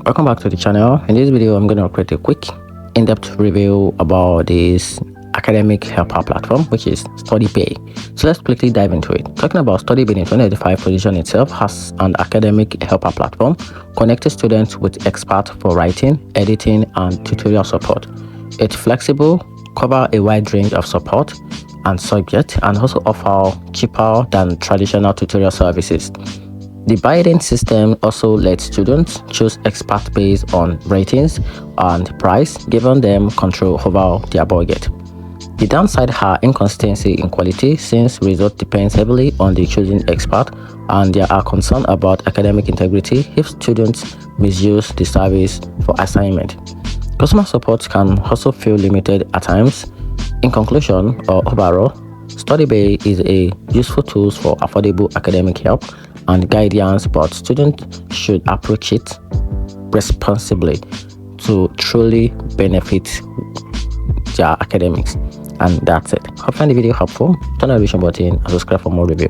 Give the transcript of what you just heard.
Welcome back to the channel. In this video, I'm going to create a quick in-depth review about this academic helper platform, which is Studybay. So let's quickly dive into it. Talking about Studybay in 2025 position itself as an academic helper platform, connecting students with experts for writing, editing, and tutorial support. It's flexible, cover a wide range of support and subjects, and also offer cheaper than traditional tutorial services. The bidding system also lets students choose experts based on ratings and price, giving them control over their budget. The downside are inconsistency in quality, since result depends heavily on the choosing expert, and there are concerns about academic integrity if students misuse the service for assignment. Customer support can also feel limited at times. In conclusion, or overall, Studybay is a useful tool for affordable academic help and guidance, but students should approach it responsibly to truly benefit their academics. And that's it. Hope you find the video helpful. Turn on the notification button and subscribe for more review.